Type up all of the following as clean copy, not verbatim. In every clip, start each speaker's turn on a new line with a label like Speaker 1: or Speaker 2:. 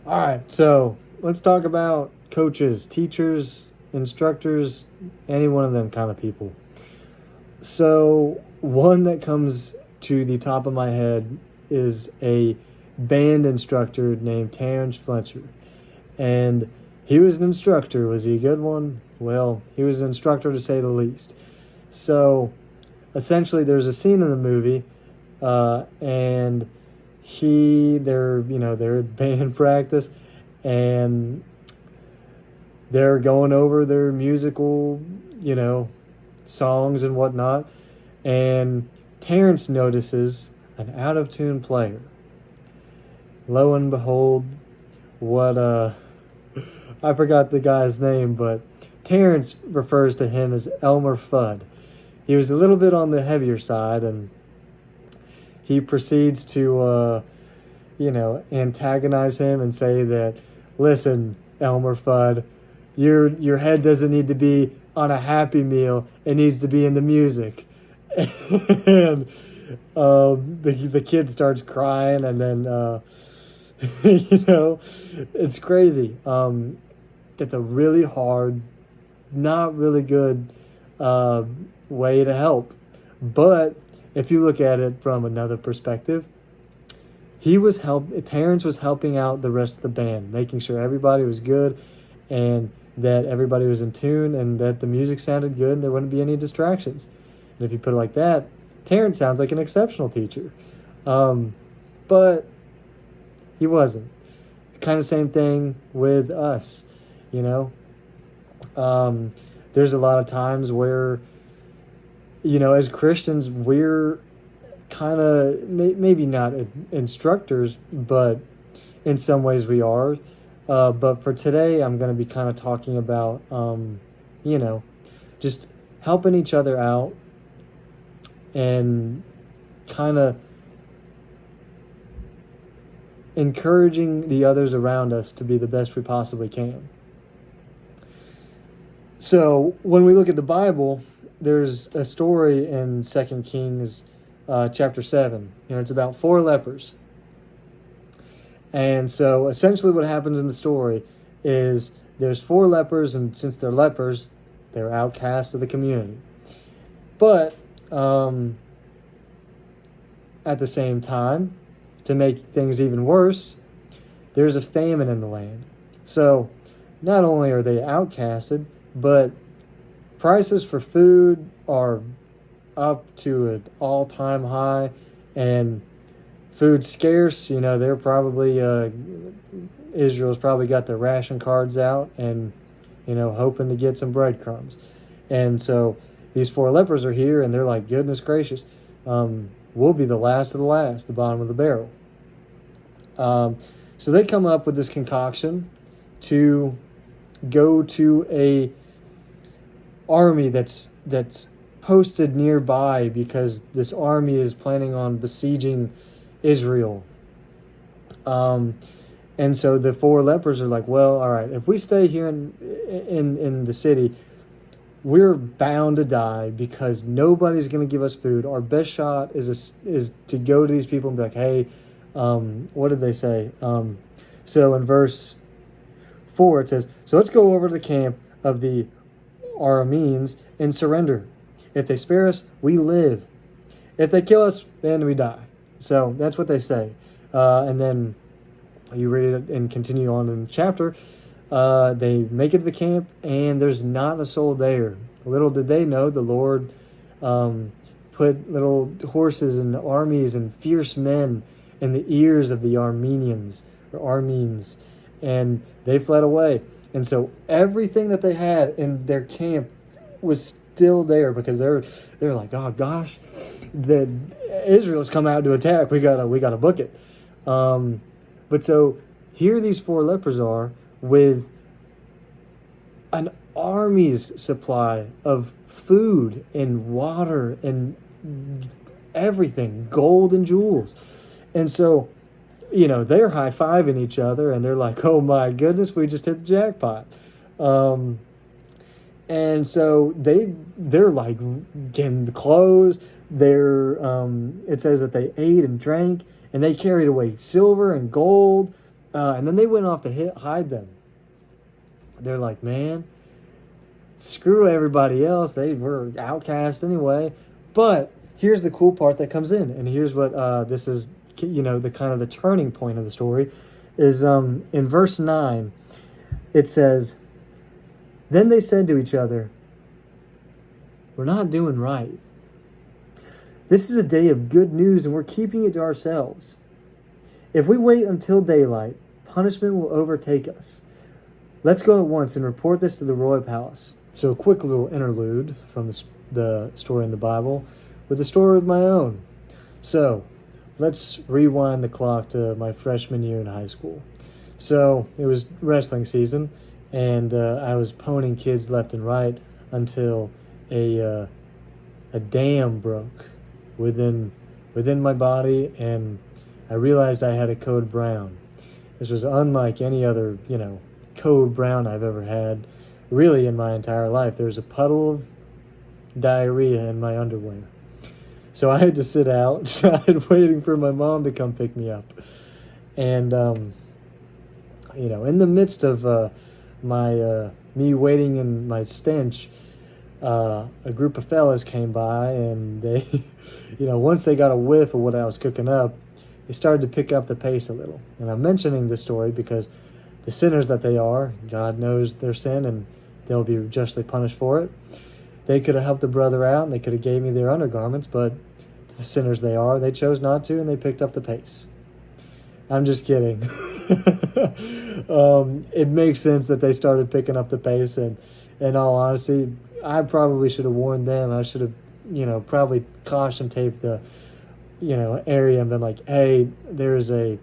Speaker 1: All right, so let's talk about coaches, teachers, instructors, any one of them kind of people. So, one that comes to the top of my head is a band instructor named Terrence Fletcher. And he was an instructor. Was he a good one? Well, he was an instructor to say the least. So, essentially, there's a scene in the movie, and they're at band practice, and they're going over their musical, you know, songs and whatnot, and Terrence notices an out of tune player. Lo and behold, what I forgot the guy's name, but Terrence refers to him as Elmer Fudd. He was a little bit on the heavier side, and he proceeds to antagonize him and say that, listen, Elmer Fudd, your head doesn't need to be on a Happy Meal. It needs to be in the music. And the kid starts crying, and then it's crazy. It's a really hard, not really good way to help. But if you look at it from another perspective, Terrence was helping out the rest of the band, making sure everybody was good and that everybody was in tune and that the music sounded good and there wouldn't be any distractions. And if you put it like that, Terrence sounds like an exceptional teacher. But he wasn't. Kind of same thing with us, you know. There's a lot of times where, as Christians, we're kind of maybe not instructors, but in some ways we are. But for today, I'm going to be kind of talking about, just helping each other out and kind of encouraging the others around us to be the best we possibly can. So when we look at the Bible, there's a story in 2 Kings chapter 7. It's about 4 lepers. And so essentially what happens in the story is there's 4 lepers, and since they're lepers, they're outcasts of the community. But at the same time, to make things even worse, there's a famine in the land. So not only are they outcasted, but prices for food are up to an all-time high, and food's scarce. They're probably Israel's probably got their ration cards out and hoping to get some breadcrumbs. And so these 4 lepers are here, and they're like, goodness gracious, we'll be the last of the last, the bottom of the barrel. So they come up with this concoction to go to a army that's posted nearby, because this army is planning on besieging Israel. And so the 4 lepers are like, well, all right, if we stay here in the city, we're bound to die because nobody's going to give us food. Our best shot is to go to these people and be like, hey, what did they say? So in verse 4 it says, so let's go over to the camp of the Arameans and surrender. If they spare us, we live. If they kill us, then we die. So that's what they say. And then you read it and continue on in the chapter. They make it to the camp, and there's not a soul there. Little did they know, the Lord put little horses and armies and fierce men in the ears of the Armenians, and they fled away. And so everything that they had in their camp was still there, because they're like, oh gosh, Israel's come out to attack. We gotta book it. But so here these 4 lepers are with an army's supply of food and water and everything, gold and jewels. And so, they're high-fiving each other, and they're like, oh my goodness, we just hit the jackpot. And so they're like getting the clothes. It says that they ate and drank, and they carried away silver and gold And then they went off to hide them. They're like, man, screw everybody else. They were outcast anyway. But here's the cool part that comes in, and here's what this is. The kind of the turning point of the story is in verse 9. It says, "Then they said to each other, 'We're not doing right. This is a day of good news, and we're keeping it to ourselves. If we wait until daylight, punishment will overtake us. Let's go at once and report this to the royal palace.'" So a quick little interlude from the story in the Bible with a story of my own. So let's rewind the clock to my freshman year in high school. So it was wrestling season, and I was ponying kids left and right until a dam broke within my body, and I realized I had a code brown. This was unlike any other, code brown I've ever had, really, in my entire life. There was a puddle of diarrhea in my underwear. So I had to sit outside waiting for my mom to come pick me up. And, in the midst of me waiting in my stench, a group of fellas came by, and they, once they got a whiff of what I was cooking up, they started to pick up the pace a little. And I'm mentioning this story because the sinners that they are, God knows their sin, and they'll be justly punished for it. They could have helped a brother out, and they could have gave me their undergarments, but the sinners they are, they chose not to, and they picked up the pace. I'm just kidding. It makes sense that they started picking up the pace, and in all honesty, I probably should have warned them. I should have, probably caution taped the, area and been like, hey, there's a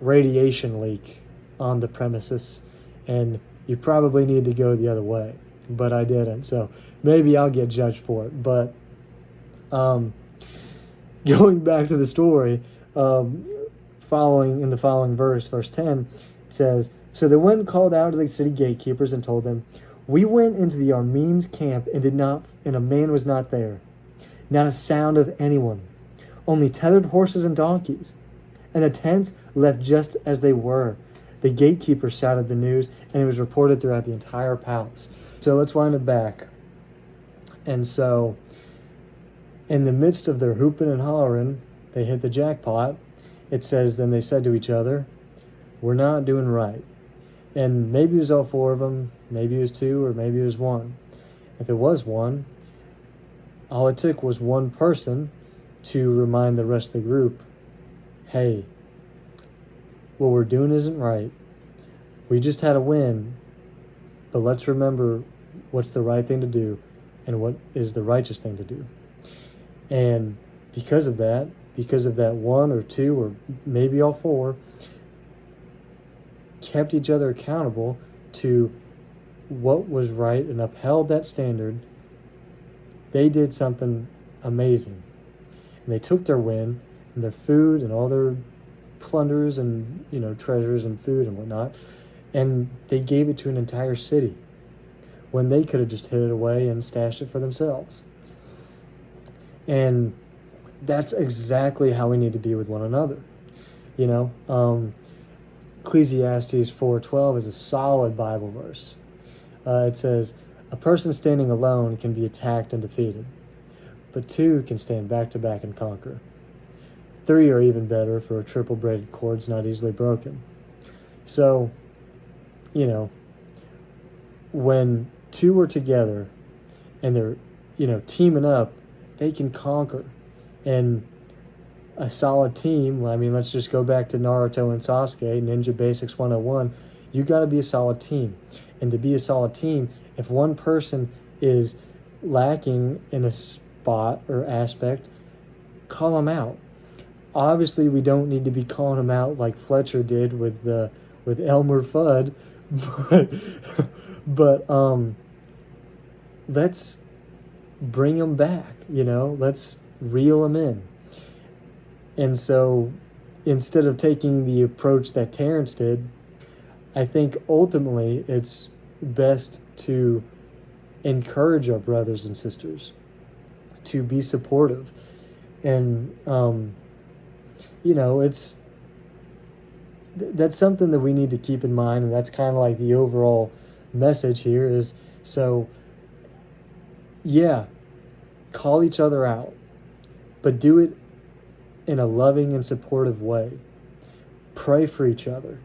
Speaker 1: radiation leak on the premises, and you probably need to go the other way. But I didn't, so maybe I'll get judged for it. But going back to the story, following verse 10, it says, "So they went and called out to the city gatekeepers and told them, 'We went into the Arameans' camp and a man was not there, not a sound of anyone, only tethered horses and donkeys, and the tents left just as they were.' The gatekeepers shouted the news, and it was reported throughout the entire palace." So let's wind it back. And so, in the midst of their hooping and hollering, they hit the jackpot. It says, then they said to each other, "We're not doing right." And maybe it was all four of them, maybe it was two, or maybe it was one. If it was one, all it took was one person to remind the rest of the group, hey, what we're doing isn't right. We just had a win, but let's remember what's the right thing to do and what is the righteous thing to do. And because of that one or two or maybe all four kept each other accountable to what was right and upheld that standard, they did something amazing. And they took their win and their food and all their plunders and treasures and food and whatnot, and they gave it to an entire city when they could have just hid it away and stashed it for themselves. And that's exactly how we need to be with one another. Ecclesiastes 4:12 is a solid Bible verse. It says, "A person standing alone can be attacked and defeated, but two can stand back to back and conquer. Three are even better, for a triple braided cord's not easily broken." So, when two are together and they're, teaming up, they can conquer. And a solid team, let's just go back to Naruto and Sasuke, Ninja Basics 101. You got to be a solid team. And to be a solid team, if one person is lacking in a spot or aspect, call them out. Obviously, we don't need to be calling them out like Fletcher did with Elmer Fudd, but let's bring them back. Let's reel them in. And so, instead of taking the approach that Terrence did, I think ultimately it's best to encourage our brothers and sisters to be supportive. And, that's something that we need to keep in mind, and that's kind of like the overall message here is, so yeah, call each other out, but do it in a loving and supportive way. Pray for each other.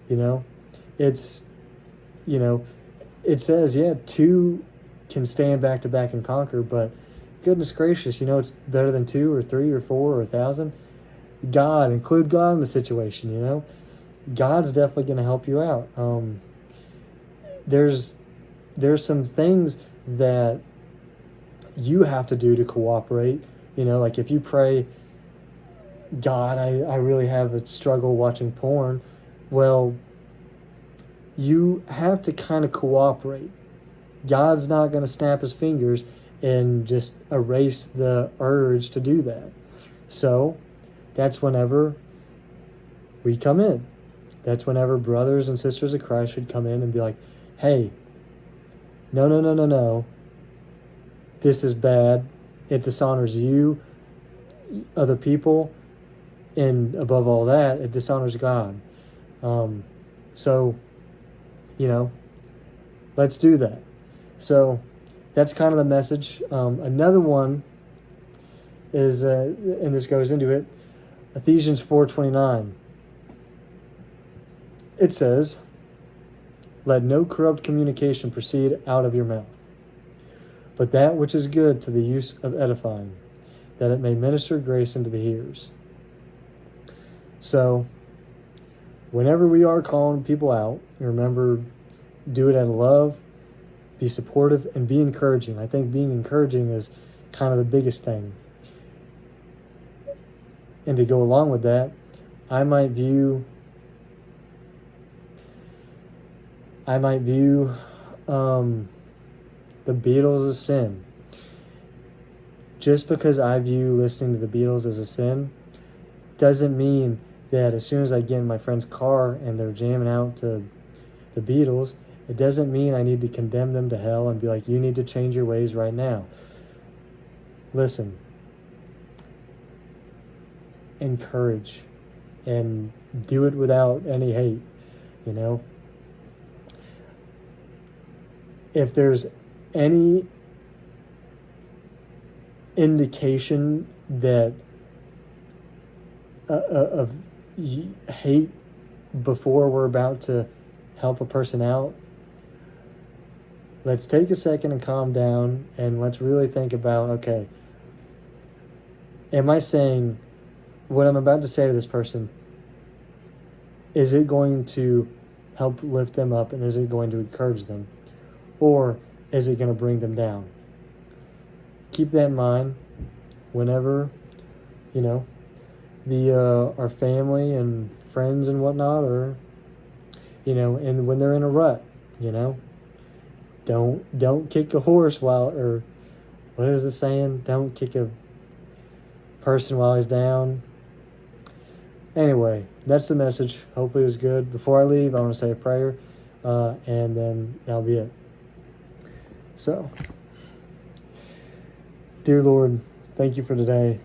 Speaker 1: You know, it's, you know, it says, yeah, two can stand back to back and conquer, but goodness gracious, it's better than two or three or four or 1,000. Include God in the situation. God's definitely going to help you out. There's some things that you have to do to cooperate. Like if you pray, God, I really have a struggle watching porn. Well, you have to kind of cooperate. God's not going to snap his fingers and just erase the urge to do that. So that's whenever we come in. That's whenever brothers and sisters of Christ should come in and be like, hey, no. This is bad. It dishonors you, other people, and above all that, it dishonors God. So, let's do that. So that's kind of the message. Another one is, and this goes into it, Ephesians 4:29. It says, let no corrupt communication proceed out of your mouth, but that which is good to the use of edifying, that it may minister grace unto the hearers. So, whenever we are calling people out, remember, do it out of love, be supportive, and be encouraging. I think being encouraging is kind of the biggest thing. And to go along with that, I might view the Beatles as sin. Just because I view listening to the Beatles as a sin doesn't mean that as soon as I get in my friend's car and they're jamming out to the Beatles, it doesn't mean I need to condemn them to hell and be like, you need to change your ways right now. Listen, encourage, and do it without any hate, If there's any indication that of hate before we're about to help a person out, let's take a second and calm down, and let's really think about, okay, am I saying what I'm about to say to this person, is it going to help lift them up, and is it going to encourage them, or is it going to bring them down? Keep that in mind whenever, our family and friends and whatnot are, and when they're in a rut, don't kick a horse or what is the saying? Don't kick a person while he's down. Anyway, that's the message. Hopefully it was good. Before I leave, I want to say a prayer, and then that'll be it. So, dear Lord, thank you for today.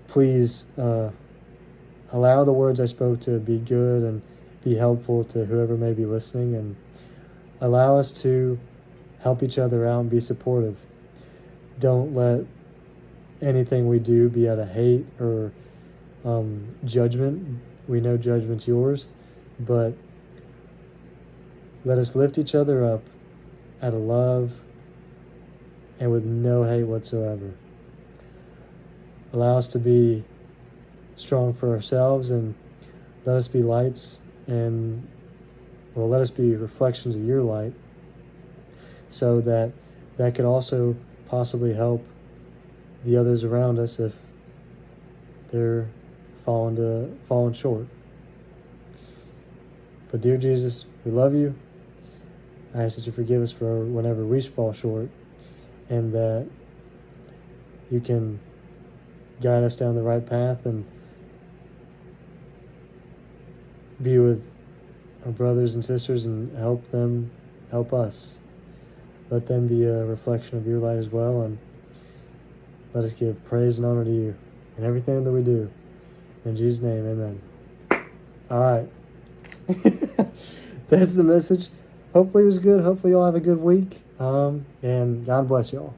Speaker 1: Please allow the words I spoke to be good and be helpful to whoever may be listening, and allow us to help each other out and be supportive. Don't let anything we do be out of hate or judgment. We know judgment's yours, but let us lift each other up out of love and with no hate whatsoever. Allow us to be strong for ourselves, and let us be lights, and let us be reflections of your light, so that could also possibly help the others around us if they're falling short. But dear Jesus, we love you. I ask that you forgive us for whenever we fall short, and that you can guide us down the right path and be with our brothers and sisters and help them help us. Let them be a reflection of your light as well, and let us give praise and honor to you in everything that we do. In Jesus' name, amen. All right. That's the message. Hopefully it was good. Hopefully y'all have a good week. And God bless y'all.